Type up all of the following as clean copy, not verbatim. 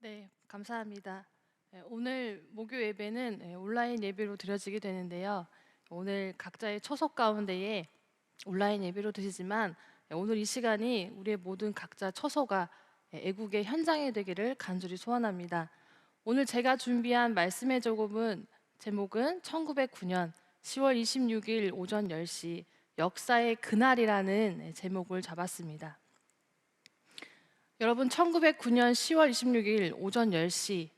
네, 감사합니다. 오늘 목요 예배는 온라인 예배로 드려지게 되는데요. 오늘 각자의 처석 가운데에 온라인 예배로 드리지만 오늘 이 시간이 우리의 모든 각자 처소가 애국의 현장이 되기를 간절히 소원합니다. 오늘 제가 준비한 말씀의 제목은 1909년 10월 26일 오전 10시 역사의 그날이라는 제목을 잡았습니다. 여러분, 1909년 10월 26일 오전 10시,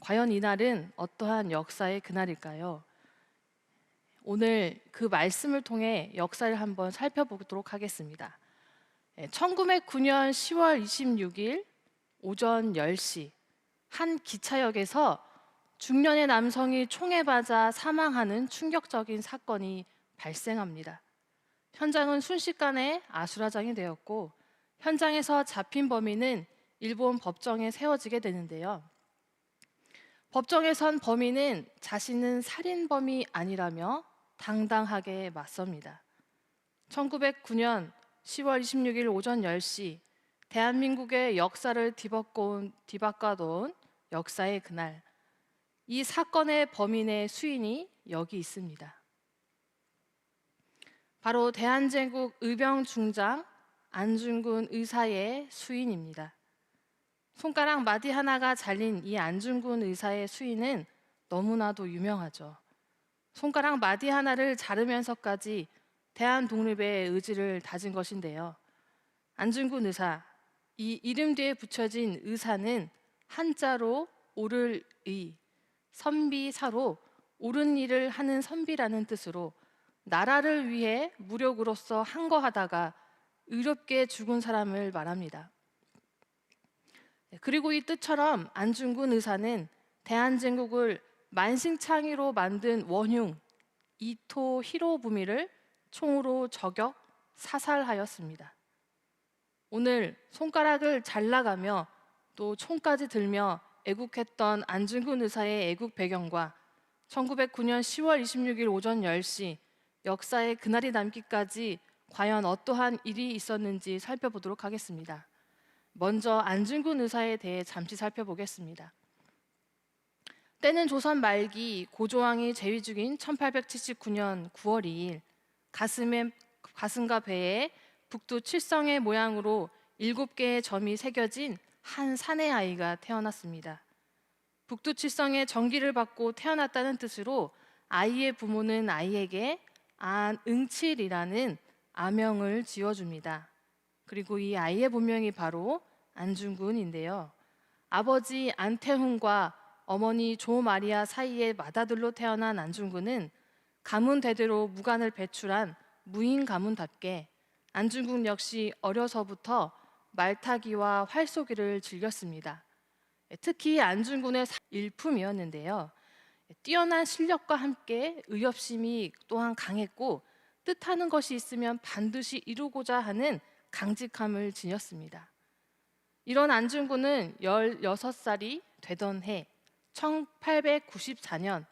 과연 이날은 어떠한 역사의 그날일까요? 오늘 그 말씀을 통해 역사를 한번 살펴보도록 하겠습니다. 1909년 10월 26일 오전 10시, 한 기차역에서 중년의 남성이 총에 맞아 사망하는 충격적인 사건이 발생합니다. 현장은 순식간에 아수라장이 되었고, 현장에서 잡힌 범인은 일본 법정에 세워지게 되는데요. 법정에 선 범인은 자신은 살인범이 아니라며 당당하게 맞섭니다. 1909년 10월 26일 오전 10시, 대한민국의 역사를 뒤바꿔놓은 역사의 그날, 이 사건의 범인의 수인이 여기 있습니다. 바로 대한제국 의병중장 안중근 의사의 수인입니다. 손가락 마디 하나가 잘린 이 안중근 의사의 수인은 너무나도 유명하죠. 손가락 마디 하나를 자르면서까지 대한 독립의 의지를 다진 것인데요. 안중근 의사, 이 이름 뒤에 붙여진 의사는 한자로 옳을 의, 선비사로 옳은 일을 하는 선비라는 뜻으로 나라를 위해 무력으로서 항거하다가 의롭게 죽은 사람을 말합니다. 그리고 이 뜻처럼 안중근 의사는 대한제국을 만신창이로 만든 원흉 이토 히로부미를 총으로 저격, 사살하였습니다. 오늘 손가락을 잘라가며 또 총까지 들며 애국했던 안중근 의사의 애국 배경과 1909년 10월 26일 오전 10시 역사의 그날이 남기까지 과연 어떠한 일이 있었는지 살펴보도록 하겠습니다. 먼저 안중근 의사에 대해 잠시 살펴보겠습니다. 때는 조선 말기 고조왕이 재위 중인 1879년 9월 2일, 가슴과 배에 북두 칠성의 모양으로 7개의 점이 새겨진 한 사내 아이가 태어났습니다. 북두 칠성의 정기를 받고 태어났다는 뜻으로 아이의 부모는 아이에게 안응칠이라는 아명을 지어줍니다. 그리고 이 아이의 본명이 바로 안중근인데요. 아버지 안태훈과 어머니 조마리아 사이의 맏아들로 태어난 안중근은 가문 대대로 무관을 배출한 무인 가문답게 안중근 역시 어려서부터 말타기와 활쏘기를 즐겼습니다. 특히 안중근의 일품이었는데요. 뛰어난 실력과 함께 의협심이 또한 강했고 뜻하는 것이 있으면 반드시 이루고자 하는 강직함을 지녔습니다. 이런 안중근은 16살이 되던 해 1894년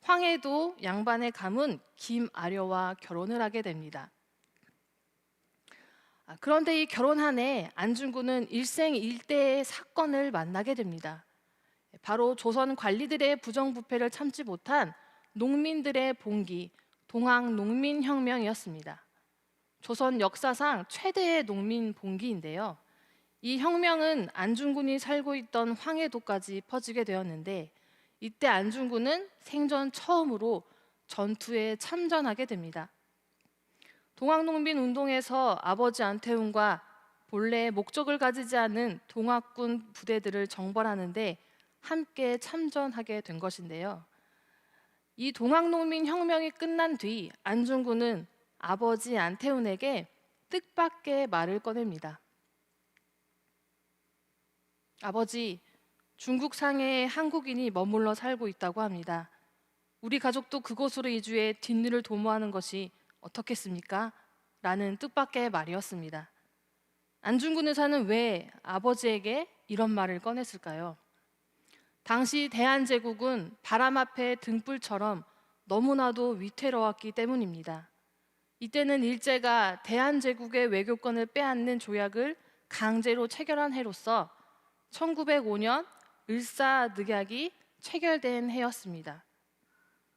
황해도 양반의 가문 김아려와 결혼을 하게 됩니다. 그런데 이 결혼한 해 안중근은 일생일대의 사건을 만나게 됩니다. 바로 조선 관리들의 부정부패를 참지 못한 농민들의 봉기, 동학농민혁명이었습니다. 조선 역사상 최대의 농민 봉기인데요. 이 혁명은 안중근이 살고 있던 황해도까지 퍼지게 되었는데, 이때 안중근은 생전 처음으로 전투에 참전하게 됩니다. 동학농민 운동에서 아버지 안태훈과 본래 목적을 가지지 않은 동학군 부대들을 정벌하는데 함께 참전하게 된 것인데요. 이 동학농민 혁명이 끝난 뒤 안중근은 아버지 안태훈에게 뜻밖의 말을 꺼냅니다. 아버지, 중국 상해에 한국인이 머물러 살고 있다고 합니다. 우리 가족도 그곳으로 이주해 뒷일을 도모하는 것이 어떻겠습니까? 라는 뜻밖의 말이었습니다. 안중근 의사는 왜 아버지에게 이런 말을 꺼냈을까요? 당시 대한제국은 바람 앞에 등불처럼 너무나도 위태로웠기 때문입니다. 이때는 일제가 대한제국의 외교권을 빼앗는 조약을 강제로 체결한 해로서 1905년 을사늑약이 체결된 해였습니다.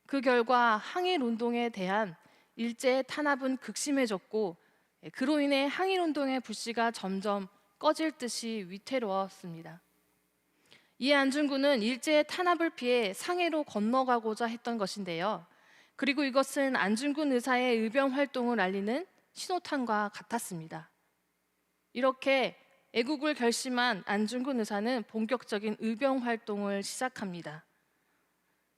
그 결과 항일운동에 대한 일제의 탄압은 극심해졌고 그로 인해 항일운동의 불씨가 점점 꺼질 듯이 위태로웠습니다. 이에 안중근은 일제의 탄압을 피해 상해로 건너가고자 했던 것인데요. 그리고 이것은 안중근 의사의 의병 활동을 알리는 신호탄과 같았습니다. 이렇게 애국을 결심한 안중근 의사는 본격적인 의병 활동을 시작합니다.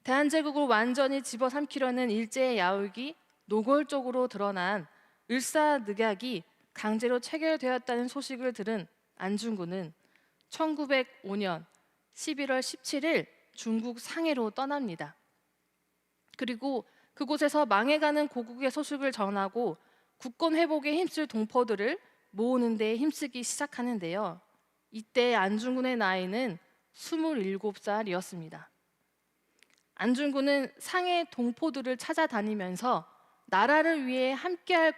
대한제국을 완전히 집어삼키려는 일제의 야욕이 노골적으로 드러난 을사늑약이 강제로 체결되었다는 소식을 들은 안중근은 1905년 11월 17일 중국 상해로 떠납니다. 그리고 그곳에서 망해가는 고국의 소식을 전하고 국권 회복에 힘쓸 동포들을 모으는 데 힘쓰기 시작하는데요. 이때 안중근의 나이는 27살이었습니다. 안중근은 상해 동포들을 찾아다니면서 나라를 위해 함께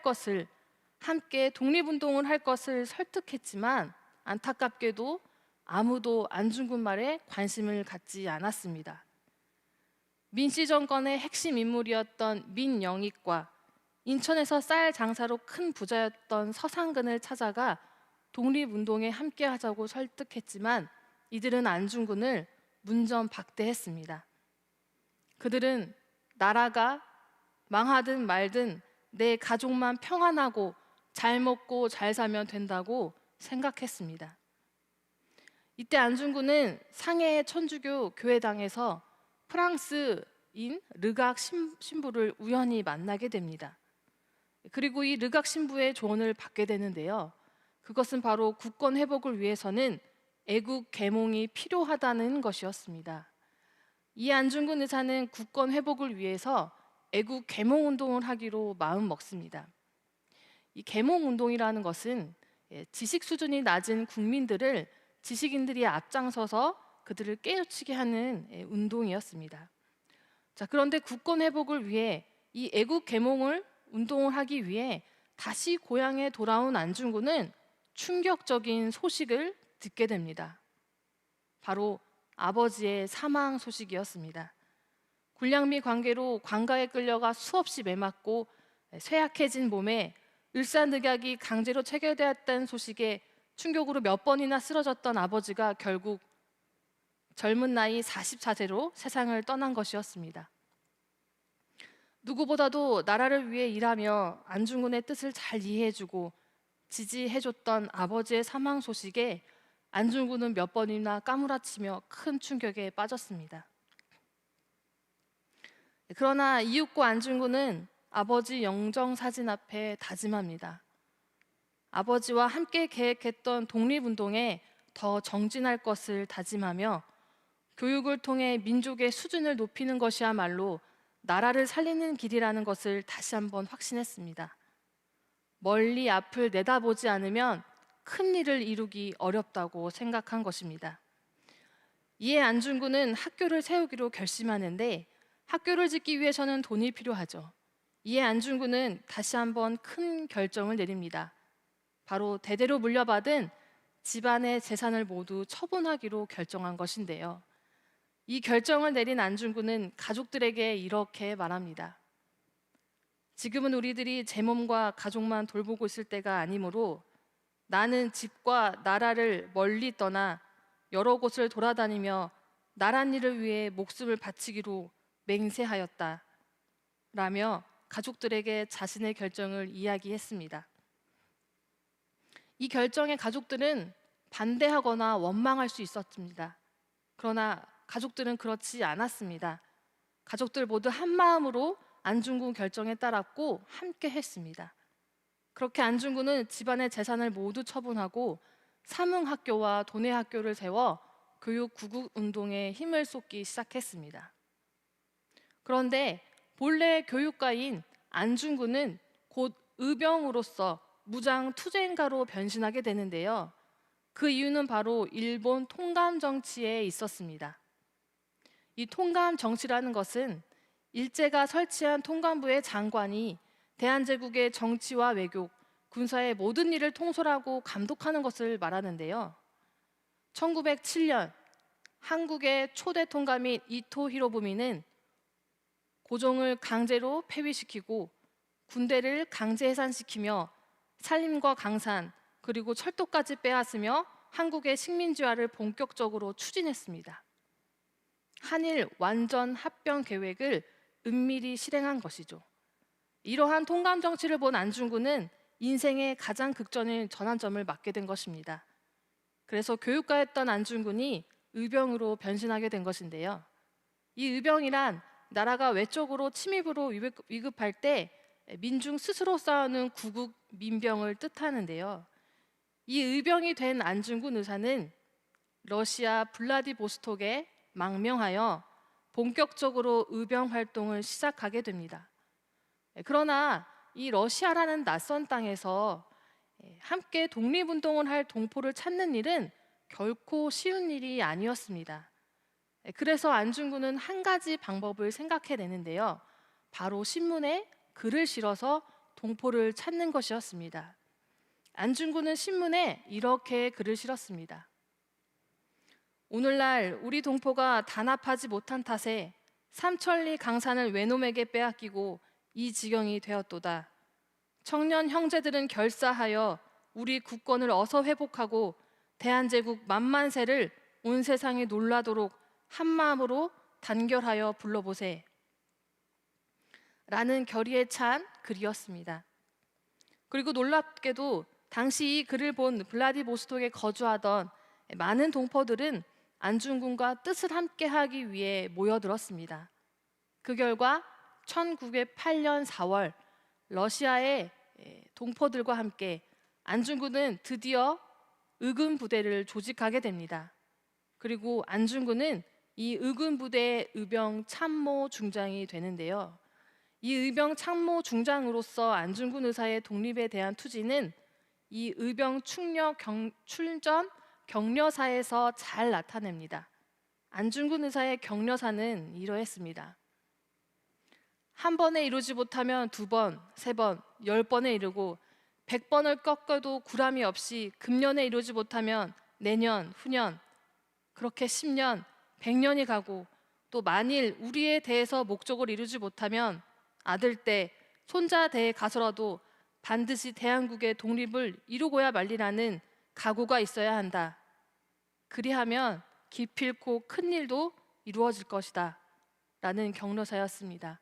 독립운동을 할 것을 설득했지만 안타깝게도 아무도 안중근 말에 관심을 갖지 않았습니다. 민씨 정권의 핵심 인물이었던 민영익과 인천에서 쌀 장사로 큰 부자였던 서상근을 찾아가 독립운동에 함께하자고 설득했지만 이들은 안중근을 문전박대했습니다. 그들은 나라가 망하든 말든 내 가족만 평안하고 잘 먹고 잘 살면 된다고 생각했습니다. 이때 안중근은 상해의 천주교 교회당에서 프랑스인 르각 신부를 우연히 만나게 됩니다. 그리고 이 르각 신부의 조언을 받게 되는데요. 그것은 바로 국권 회복을 위해서는 애국 계몽이 필요하다는 것이었습니다. 이 안중근 의사는 국권 회복을 위해서 애국 계몽 운동을 하기로 마음 먹습니다. 이 계몽 운동이라는 것은 지식 수준이 낮은 국민들을 지식인들이 앞장서서 그들을 깨우치게 하는 운동이었습니다. 자, 그런데 국권 회복을 위해 이 애국 계몽을 운동을 하기 위해 다시 고향에 돌아온 안중근은 충격적인 소식을 듣게 됩니다. 바로 아버지의 사망 소식이었습니다. 굴량미 관계로 관가에 끌려가 수없이 매맞고 쇠약해진 몸에 을사늑약이 강제로 체결되었다는 소식에 충격으로 몇 번이나 쓰러졌던 아버지가 결국 젊은 나이 44세로 세상을 떠난 것이었습니다. 누구보다도 나라를 위해 일하며 안중근의 뜻을 잘 이해해주고 지지해줬던 아버지의 사망 소식에 안중근은 몇 번이나 까무라치며 큰 충격에 빠졌습니다. 그러나 이윽고 안중근은 아버지 영정사진 앞에 다짐합니다. 아버지와 함께 계획했던 독립운동에 더 정진할 것을 다짐하며 교육을 통해 민족의 수준을 높이는 것이야말로 나라를 살리는 길이라는 것을 다시 한번 확신했습니다. 멀리 앞을 내다보지 않으면 큰 일을 이루기 어렵다고 생각한 것입니다. 이에 안중근은 학교를 세우기로 결심하는데 학교를 짓기 위해서는 돈이 필요하죠. 이에 안중근은 다시 한번 큰 결정을 내립니다. 바로 대대로 물려받은 집안의 재산을 모두 처분하기로 결정한 것인데요. 이 결정을 내린 안중근은 가족들에게 이렇게 말합니다. 지금은 우리들이 제 몸과 가족만 돌보고 있을 때가 아니므로 나는 집과 나라를 멀리 떠나 여러 곳을 돌아다니며 나랏일을 위해 목숨을 바치기로 맹세하였다 라며 가족들에게 자신의 결정을 이야기했습니다. 이 결정에 가족들은 반대하거나 원망할 수 있었습니다. 그러나 가족들은 그렇지 않았습니다. 가족들 모두 한마음으로 안중근 결정에 따랐고 함께 했습니다. 그렇게 안중근은 집안의 재산을 모두 처분하고 사문학교와 도내학교를 세워 교육 구국 운동에 힘을 쏟기 시작했습니다. 그런데 본래 교육가인 안중근은 곧 의병으로서 무장 투쟁가로 변신하게 되는데요. 그 이유는 바로 일본 통감 정치에 있었습니다. 이 통감 정치라는 것은 일제가 설치한 통감부의 장관이 대한제국의 정치와 외교, 군사의 모든 일을 통솔하고 감독하는 것을 말하는데요. 1907년 한국의 초대 통감인 이토 히로부미는 고종을 강제로 폐위시키고 군대를 강제 해산시키며 산림과 강산 그리고 철도까지 빼앗으며 한국의 식민지화를 본격적으로 추진했습니다. 한일 완전 합병 계획을 은밀히 실행한 것이죠. 이러한 통감 정치를 본 안중근은 인생의 가장 극적인 전환점을 맞게 된 것입니다. 그래서 교육가였던 안중근이 의병으로 변신하게 된 것인데요. 이 의병이란 나라가 외적으로 침입으로 위급할 때 민중 스스로 싸우는 구국 민병을 뜻하는데요. 이 의병이 된 안중근 의사는 러시아 블라디보스톡에 망명하여 본격적으로 의병 활동을 시작하게 됩니다. 그러나 이 러시아라는 낯선 땅에서 함께 독립운동을 할 동포를 찾는 일은 결코 쉬운 일이 아니었습니다. 그래서 안중근은 한 가지 방법을 생각해내는데요. 바로 신문에 글을 실어서 동포를 찾는 것이었습니다. 안중근은 신문에 이렇게 글을 실었습니다. 오늘날 우리 동포가 단합하지 못한 탓에 삼천리 강산을 외놈에게 빼앗기고 이 지경이 되었도다. 청년 형제들은 결사하여 우리 국권을 어서 회복하고 대한제국 만만세를 온 세상이 놀라도록 한마음으로 단결하여 불러보세. 라는 결의에 찬 글이었습니다. 그리고 놀랍게도 당시 이 글을 본 블라디보스톡에 거주하던 많은 동포들은 안중근과 뜻을 함께하기 위해 모여들었습니다. 그 결과 1908년 4월 러시아의 동포들과 함께 안중근은 드디어 의금 부대를 조직하게 됩니다. 그리고 안중근은 이 의금 부대의 의병 참모 중장이 되는데요. 이 의병 참모 중장으로서 안중근 의사의 독립에 대한 투지는 이 의병 출전 격려사에서 잘 나타냅니다. 안중근 의사의 격려사는 이러했습니다. 한 번에 이루지 못하면 2번, 3번, 10번에 이르고 100번을 꺾어도 구람이 없이 금년에 이루지 못하면 내년, 후년, 그렇게 10년, 100년이 가고 또 만일 우리에 대해서 목적을 이루지 못하면 아들 때, 손자 대에 가서라도 반드시 대한국의 독립을 이루고야 말리라는 각오가 있어야 한다. 그리하면 기필코 큰 일도 이루어질 것이다. 라는 격려사였습니다.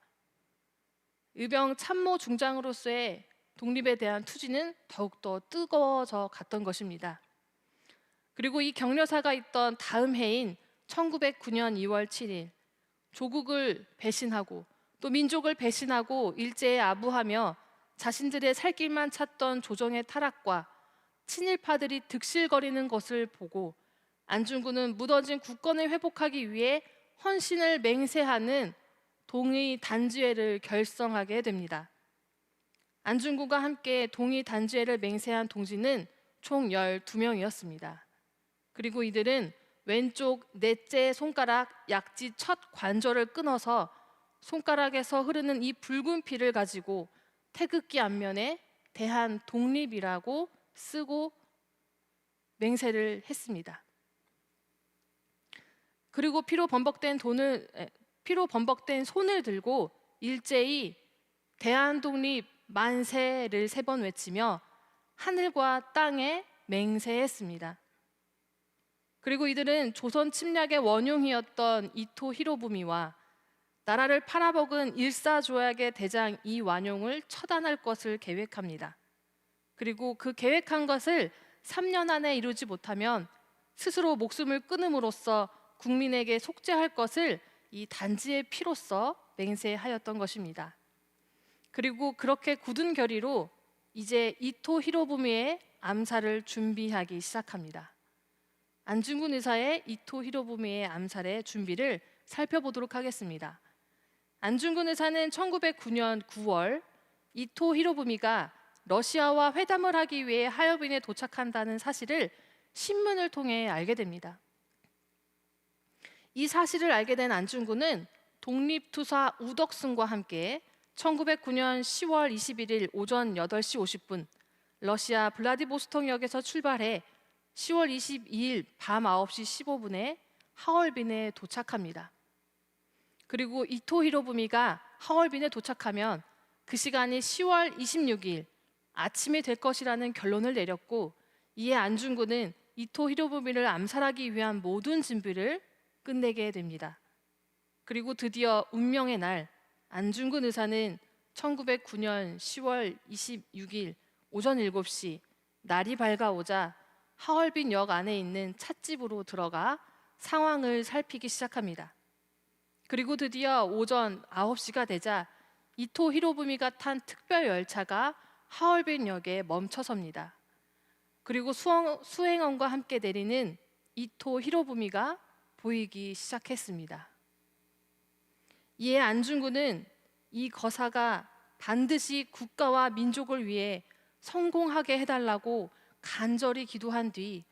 의병 참모 중장으로서의 독립에 대한 투지는 더욱더 뜨거워져 갔던 것입니다. 그리고 이 격려사가 있던 다음 해인 1909년 2월 7일 조국을 배신하고 또 민족을 배신하고 일제에 아부하며 자신들의 살 길만 찾던 조정의 타락과 친일파들이 득실거리는 것을 보고 안중근은 무너진 국권을 회복하기 위해 헌신을 맹세하는 동의 단지회를 결성하게 됩니다. 안중근과 함께 동의 단지회를 맹세한 동지는 총 12명이었습니다. 그리고 이들은 왼쪽 넷째 손가락 약지 첫 관절을 끊어서 손가락에서 흐르는 이 붉은 피를 가지고 태극기 앞면에 대한 독립이라고 쓰고 맹세를 했습니다. 그리고 피로 범벅된 손을 들고 일제히 대한독립 만세를 3번 외치며 하늘과 땅에 맹세했습니다. 그리고 이들은 조선 침략의 원흉이었던 이토 히로부미와 나라를 팔아먹은 일사조약의 대장 이완용을 처단할 것을 계획합니다. 그리고 그 계획한 것을 3년 안에 이루지 못하면 스스로 목숨을 끊음으로써 국민에게 속죄할 것을 이 단지의 피로써 맹세하였던 것입니다. 그리고 그렇게 굳은 결의로 이제 이토 히로부미의 암살을 준비하기 시작합니다. 안중근 의사의 이토 히로부미의 암살의 준비를 살펴보도록 하겠습니다. 안중근 의사는 1909년 9월 이토 히로부미가 러시아와 회담을 하기 위해 하얼빈에 도착한다는 사실을 신문을 통해 알게 됩니다. 이 사실을 알게 된 안중근은 독립투사 우덕승과 함께 1909년 10월 21일 오전 8시 50분 러시아 블라디보스톡역에서 출발해 10월 22일 밤 9시 15분에 하얼빈에 도착합니다. 그리고 이토 히로부미가 하얼빈에 도착하면 그 시간이 10월 26일 아침이 될 것이라는 결론을 내렸고, 이에 안중근은 이토 히로부미를 암살하기 위한 모든 준비를 끝내게 됩니다. 그리고 드디어 운명의 날, 안중근 의사는 1909년 10월 26일 오전 7시 날이 밝아오자 하얼빈역 안에 있는 찻집으로 들어가 상황을 살피기 시작합니다. 그리고 드디어 오전 9시가 되자 이토 히로부미가 탄 특별 열차가 하얼빈역에 멈춰섭니다. 그리고 수행원과 함께 내리는 이토 히로부미가 보이기 시작했습니다. 이에 안중근은 이 거사가 반드시 국가와 민족을 위해 성공하게 해달라고 간절히 기도한 뒤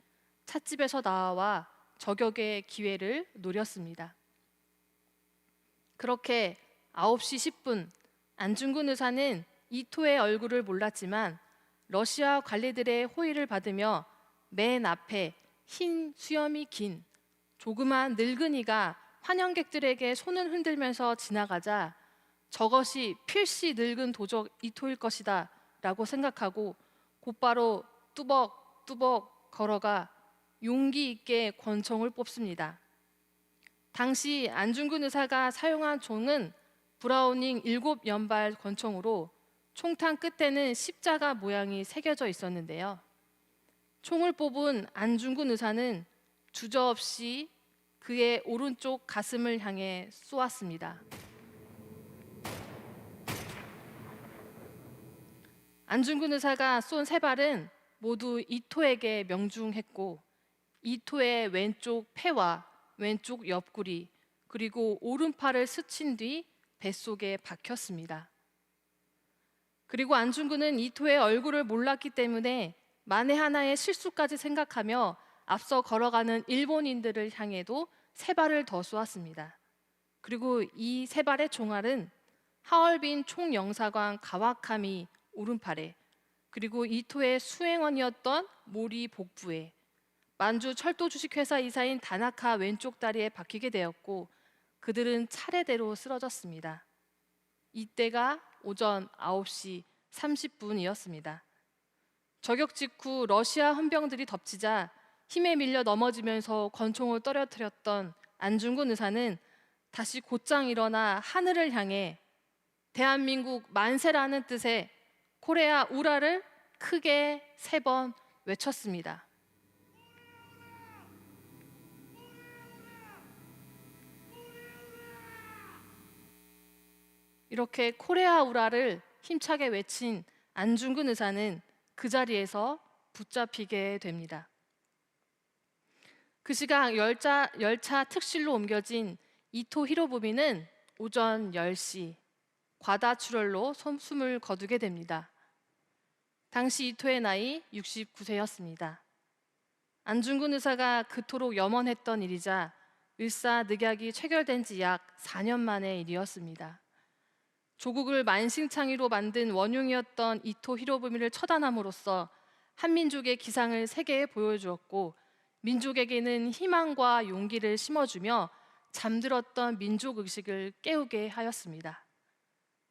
찻집에서 나와 저격의 기회를 노렸습니다. 그렇게 9시 10분 안중근 의사는 이토의 얼굴을 몰랐지만 러시아 관리들의 호의를 받으며 맨 앞에 흰 수염이 긴 조그만 늙은이가 환영객들에게 손을 흔들면서 지나가자 저것이 필시 늙은 도적 이토일 것이다 라고 생각하고 곧바로 뚜벅뚜벅 걸어가 용기 있게 권총을 뽑습니다. 당시 안중근 의사가 사용한 총은 브라우닝 7연발 권총으로 총탄 끝에는 십자가 모양이 새겨져 있었는데요. 총을 뽑은 안중근 의사는 주저없이 그의 오른쪽 가슴을 향해 쏘았습니다. 안중근 의사가 쏜 세 발은 모두 이토에게 명중했고, 이토의 왼쪽 폐와 왼쪽 옆구리 그리고 오른팔을 스친 뒤 뱃속에 박혔습니다. 그리고 안중근은 이토의 얼굴을 몰랐기 때문에 만에 하나의 실수까지 생각하며 앞서 걸어가는 일본인들을 향해도 세 발을 더 쏘았습니다. 그리고 이 세 발의 총알은 하얼빈 총영사관 가와카미 오른팔에, 그리고 이토의 수행원이었던 모리 복부에, 만주 철도 주식회사 이사인 다나카 왼쪽 다리에 박히게 되었고, 그들은 차례대로 쓰러졌습니다. 이때가 오전 9시 30분이었습니다. 저격 직후 러시아 헌병들이 덮치자 힘에 밀려 넘어지면서 권총을 떨어뜨렸던 안중근 의사는 다시 곧장 일어나 하늘을 향해 대한민국 만세라는 뜻의 코레아 우라를 크게 3번 외쳤습니다. 이렇게 코레아 우라를 힘차게 외친 안중근 의사는 그 자리에서 붙잡히게 됩니다. 그 시각 열차 특실로 옮겨진 이토 히로부미는 오전 10시 과다 출혈로 숨을 거두게 됩니다. 당시 이토의 나이 69세였습니다. 안중근 의사가 그토록 염원했던 일이자 일사늑약이 체결된 지 약 4년 만의 일이었습니다. 조국을 만신창이로 만든 원흉이었던 이토 히로부미를 처단함으로써 한민족의 기상을 세계에 보여주었고, 민족에게는 희망과 용기를 심어주며 잠들었던 민족의식을 깨우게 하였습니다.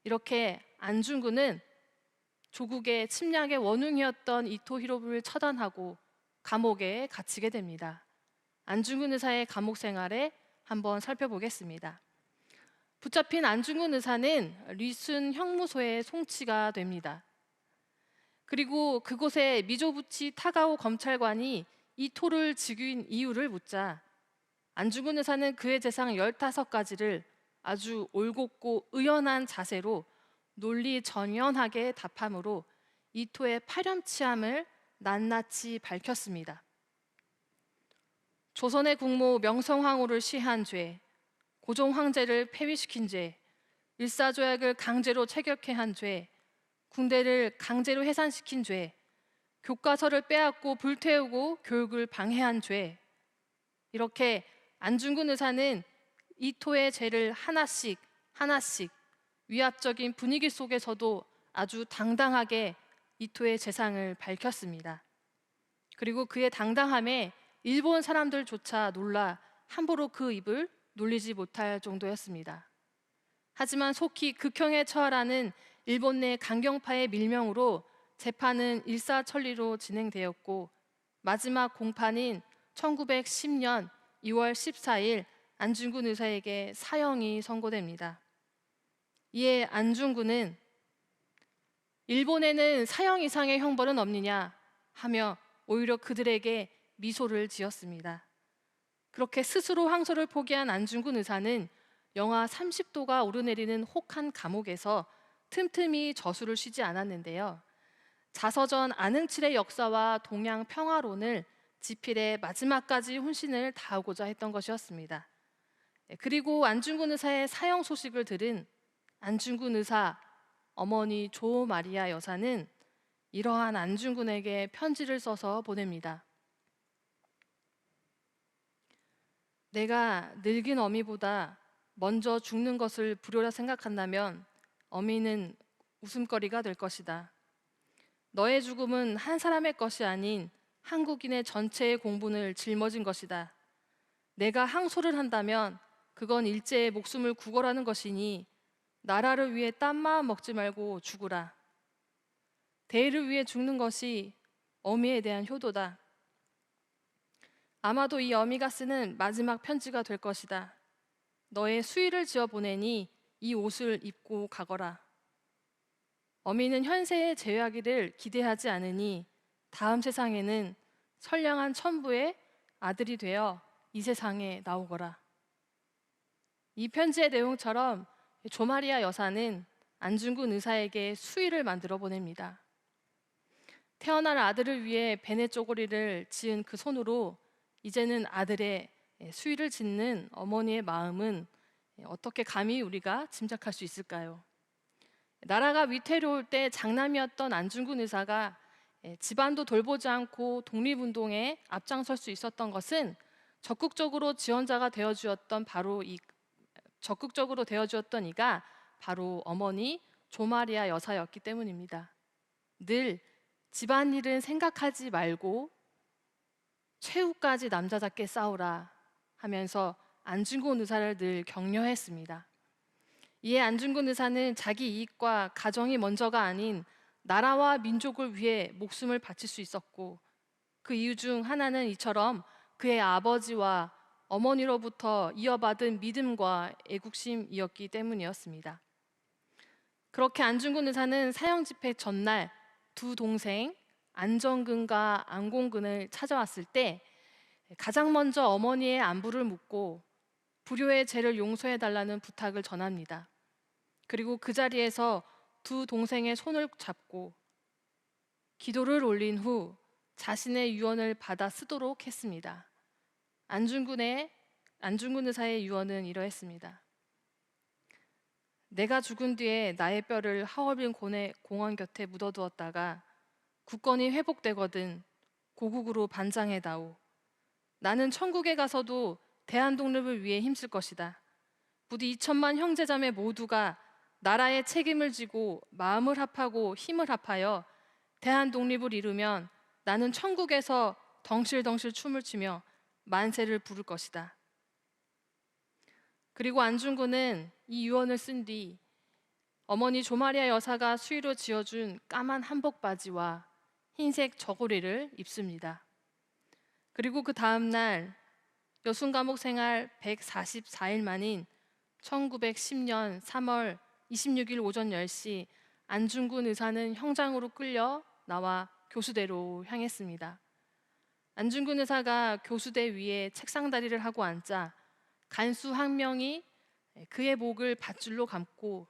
이렇게 안중근은 조국의 침략의 원흉이었던 이토 히로부미를 처단하고 감옥에 갇히게 됩니다. 안중근 의사의 감옥 생활에 한번 살펴보겠습니다. 붙잡힌 안중근 의사는 리순 형무소에 송치가 됩니다. 그리고 그곳에 미조부치 타가오 검찰관이 이토를 죽인 이유를 묻자 안중근 의사는 그의 재상 15가지를 아주 올곧고 의연한 자세로 논리정연하게 답함으로 이토의 파렴치함을 낱낱이 밝혔습니다. 조선의 국모 명성황후를 시해한 죄, 고종 황제를 폐위시킨 죄, 일사조약을 강제로 체결케 한 죄, 군대를 강제로 해산시킨 죄, 교과서를 빼앗고 불태우고 교육을 방해한 죄, 이렇게 안중근 의사는 이토의 죄를 하나씩 위압적인 분위기 속에서도 아주 당당하게 이토의 재상을 밝혔습니다. 그리고 그의 당당함에 일본 사람들조차 놀라 함부로 그 입을 놀리지 못할 정도였습니다. 하지만 속히 극형에 처하라는 일본 내 강경파의 밀명으로 재판은 일사천리로 진행되었고, 마지막 공판인 1910년 2월 14일 안중근 의사에게 사형이 선고됩니다. 이에 안중근은 일본에는 사형 이상의 형벌은 없느냐 하며 오히려 그들에게 미소를 지었습니다. 그렇게 스스로 항소를 포기한 안중근 의사는 영하 30도가 오르내리는 혹한 감옥에서 틈틈이 저수를 쉬지 않았는데요. 자서전 안흥칠의 역사와 동양 평화론을 지필해 마지막까지 혼신을 다하고자 했던 것이었습니다. 그리고 안중근 의사의 사형 소식을 들은 안중근 의사 어머니 조 마리아 여사는 이러한 안중근에게 편지를 써서 보냅니다. 내가 늙은 어미보다 먼저 죽는 것을 불효라 생각한다면 어미는 웃음거리가 될 것이다. 너의 죽음은 한 사람의 것이 아닌 한국인의 전체의 공분을 짊어진 것이다. 내가 항소를 한다면 그건 일제의 목숨을 구걸하는 것이니 나라를 위해 딴 마음 먹지 말고 죽으라. 대의를 위해 죽는 것이 어미에 대한 효도다. 아마도 이 어미가 쓰는 마지막 편지가 될 것이다. 너의 수의를 지어 보내니 이 옷을 입고 가거라. 어미는 현세의 제외하기를 기대하지 않으니 다음 세상에는 선량한 천부의 아들이 되어 이 세상에 나오거라. 이 편지의 내용처럼 조마리아 여사는 안중근 의사에게 수의를 만들어 보냅니다. 태어날 아들을 위해 베네 쪼고리를 지은 그 손으로 이제는 아들의 수의를 짓는 어머니의 마음은 어떻게 감히 우리가 짐작할 수 있을까요? 나라가 위태로울 때 장남이었던 안중근 의사가 집안도 돌보지 않고 독립운동에 앞장설 수 있었던 것은 적극적으로 되어주었던 이가 바로 어머니 조마리아 여사였기 때문입니다. 늘 집안일은 생각하지 말고 최후까지 남자답게 싸우라 하면서 안중근 의사를 늘 격려했습니다. 이에 안중근 의사는 자기 이익과 가정이 먼저가 아닌 나라와 민족을 위해 목숨을 바칠 수 있었고, 그 이유 중 하나는 이처럼 그의 아버지와 어머니로부터 이어받은 믿음과 애국심이었기 때문이었습니다. 그렇게 안중근 의사는 사형 집행 전날 두 동생 안정근과 안공근을 찾아왔을 때 가장 먼저 어머니의 안부를 묻고 불효의 죄를 용서해달라는 부탁을 전합니다. 그리고 그 자리에서 두 동생의 손을 잡고 기도를 올린 후 자신의 유언을 받아 쓰도록 했습니다. 안중근 의사의 유언은 이러했습니다. 내가 죽은 뒤에 나의 뼈를 하얼빈 공원 곁에 묻어두었다가 국권이 회복되거든 고국으로 반장해다오. 나는 천국에 가서도 대한독립을 위해 힘쓸 것이다. 부디 2천만 형제자매 모두가 나라의 책임을 지고 마음을 합하고 힘을 합하여 대한독립을 이루면 나는 천국에서 덩실덩실 춤을 추며 만세를 부를 것이다. 그리고 안중근은 이 유언을 쓴 뒤 어머니 조마리아 여사가 수의로 지어준 까만 한복 바지와 흰색 저고리를 입습니다. 그리고 그 다음 날 여순감옥 생활 144일 만인 1910년 3월 26일 오전 10시 안중근 의사는 형장으로 끌려 나와 교수대로 향했습니다. 안중근 의사가 교수대 위에 책상다리를 하고 앉자 간수 한 명이 그의 목을 밧줄로 감고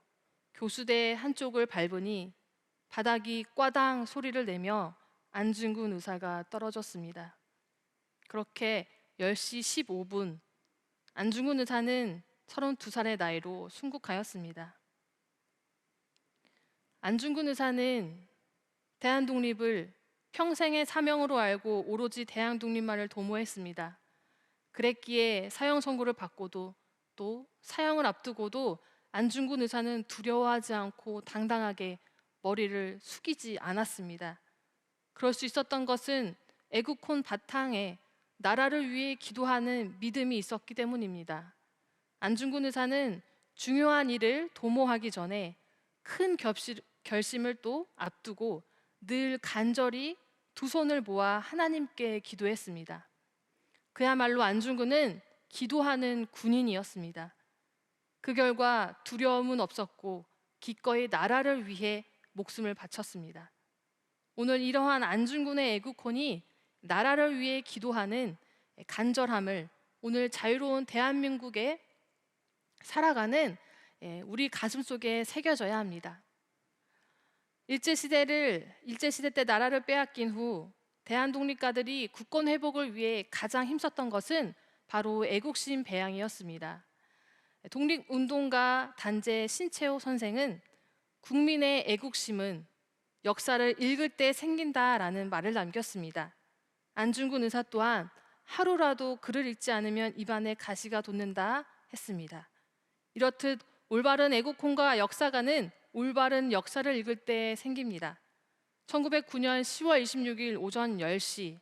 교수대 한쪽을 밟으니 바닥이 꽈당 소리를 내며 안중근 의사가 떨어졌습니다. 그렇게 10시 15분 안중근 의사는 32살의 나이로 순국하였습니다. 안중근 의사는 대한독립을 평생의 사명으로 알고 오로지 대한독립만을 도모했습니다. 그랬기에 사형 선고를 받고도 또 사형을 앞두고도 안중근 의사는 두려워하지 않고 당당하게 머리를 숙이지 않았습니다. 그럴 수 있었던 것은 애국혼 바탕에 나라를 위해 기도하는 믿음이 있었기 때문입니다. 안중근 의사는 중요한 일을 도모하기 전에 큰 결심을 또 앞두고 늘 간절히 두 손을 모아 하나님께 기도했습니다. 그야말로 안중근은 기도하는 군인이었습니다. 그 결과 두려움은 없었고 기꺼이 나라를 위해 목숨을 바쳤습니다. 오늘 이러한 안중근의 애국혼이 나라를 위해 기도하는 간절함을 오늘 자유로운 대한민국에 살아가는 우리 가슴 속에 새겨져야 합니다. 일제시대 때 나라를 빼앗긴 후 대한독립가들이 국권 회복을 위해 가장 힘썼던 것은 바로 애국심 배양이었습니다. 독립운동가 단재 신채호 선생은 국민의 애국심은 역사를 읽을 때 생긴다라는 말을 남겼습니다. 안중근 의사 또한 하루라도 글을 읽지 않으면 입안에 가시가 돋는다 했습니다. 이렇듯 올바른 애국혼과 역사가는 올바른 역사를 읽을 때 생깁니다. 1909년 10월 26일 오전 10시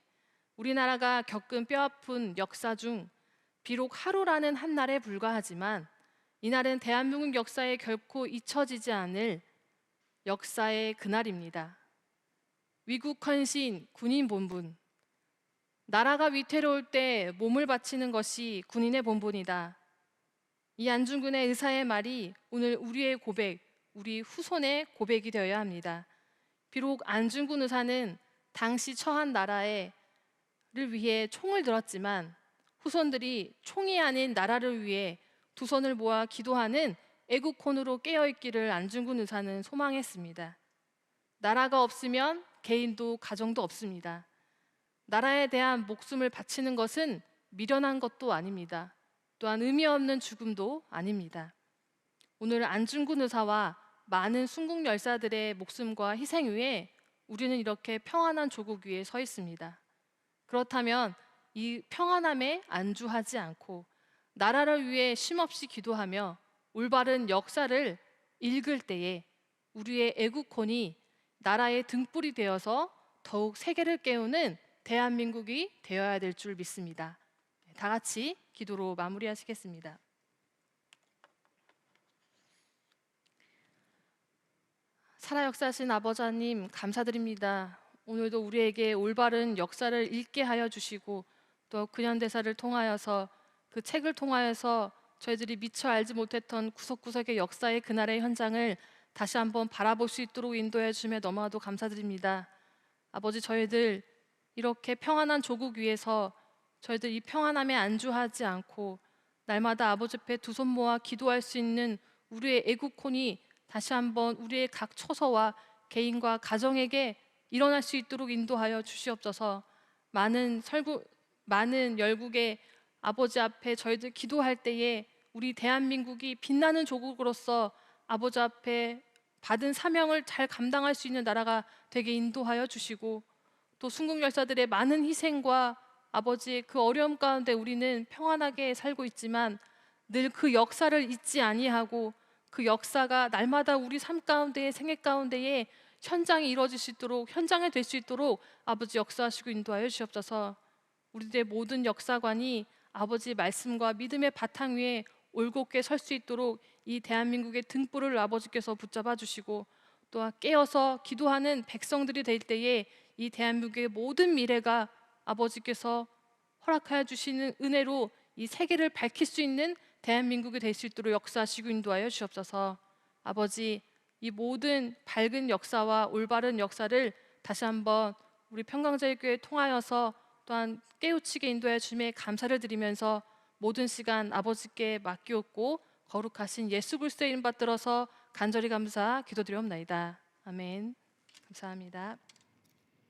우리나라가 겪은 뼈아픈 역사 중 비록 하루라는 한 날에 불과하지만 이날은 대한민국 역사에 결코 잊혀지지 않을 역사의 그날입니다. 위국 헌신 군인 본분. 나라가 위태로울 때 몸을 바치는 것이 군인의 본분이다. 이 안중근의 의사의 말이 오늘 우리의 고백, 우리 후손의 고백이 되어야 합니다. 비록 안중근 의사는 당시 처한 나라를 위해 총을 들었지만 후손들이 총이 아닌 나라를 위해 두 손을 모아 기도하는 애국혼으로 깨어있기를 안중근 의사는 소망했습니다. 나라가 없으면 개인도 가정도 없습니다. 나라에 대한 목숨을 바치는 것은 미련한 것도 아닙니다. 또한 의미 없는 죽음도 아닙니다. 오늘 안중근 의사와 많은 순국 열사들의 목숨과 희생 위에 우리는 이렇게 평안한 조국 위에 서 있습니다. 그렇다면 이 평안함에 안주하지 않고 나라를 위해 쉼없이 기도하며 올바른 역사를 읽을 때에 우리의 애국혼이 나라의 등불이 되어서 더욱 세계를 깨우는 대한민국이 되어야 될 줄 믿습니다. 다 같이 기도로 마무리하시겠습니다. 살아 역사하신 아버지 하나님 감사드립니다. 오늘도 우리에게 올바른 역사를 읽게 하여 주시고 또 근현대사를 통하여서 그 책을 통하여서 저희들이 미처 알지 못했던 구석구석의 역사의 그날의 현장을 다시 한번 바라볼 수 있도록 인도해 주심에 너무나도 감사드립니다. 아버지, 저희들 이렇게 평안한 조국 위에서 저희들 이 평안함에 안주하지 않고 날마다 아버지 앞에 두 손 모아 기도할 수 있는 우리의 애국혼이 다시 한번 우리의 각 처소와 개인과 가정에게 일어날 수 있도록 인도하여 주시옵소서. 많은 열국의 아버지 앞에 저희들 기도할 때에 우리 대한민국이 빛나는 조국으로서 아버지 앞에 받은 사명을 잘 감당할 수 있는 나라가 되게 인도하여 주시고 또 순국 열사들의 많은 희생과 아버지의 그 어려움 가운데 우리는 평안하게 살고 있지만 늘 그 역사를 잊지 아니하고 그 역사가 날마다 우리 삶 가운데에 생애 가운데에 현장이 이루어질 수 있도록 현장에 될 수 있도록 아버지 역사하시고 인도하여 주시옵소서. 우리들의 모든 역사관이 아버지의 말씀과 믿음의 바탕 위에 올곧게 설 수 있도록 이 대한민국의 등불을 아버지께서 붙잡아 주시고 또한 깨어서 기도하는 백성들이 될 때에 이 대한민국의 모든 미래가 아버지께서 허락하여 주시는 은혜로 이 세계를 밝힐 수 있는 대한민국이 될 수 있도록 역사하시고 인도하여 주옵소서. 아버지, 이 모든 밝은 역사와 올바른 역사를 다시 한번 우리 평강제일교회 통하여서 또한 깨우치게 인도하여 주심에 감사를 드리면서 모든 시간 아버지께 맡기옵고 거룩하신 예수 그리스도의 이름 받들어서 간절히 감사 기도드리옵나이다. 아멘. 감사합니다.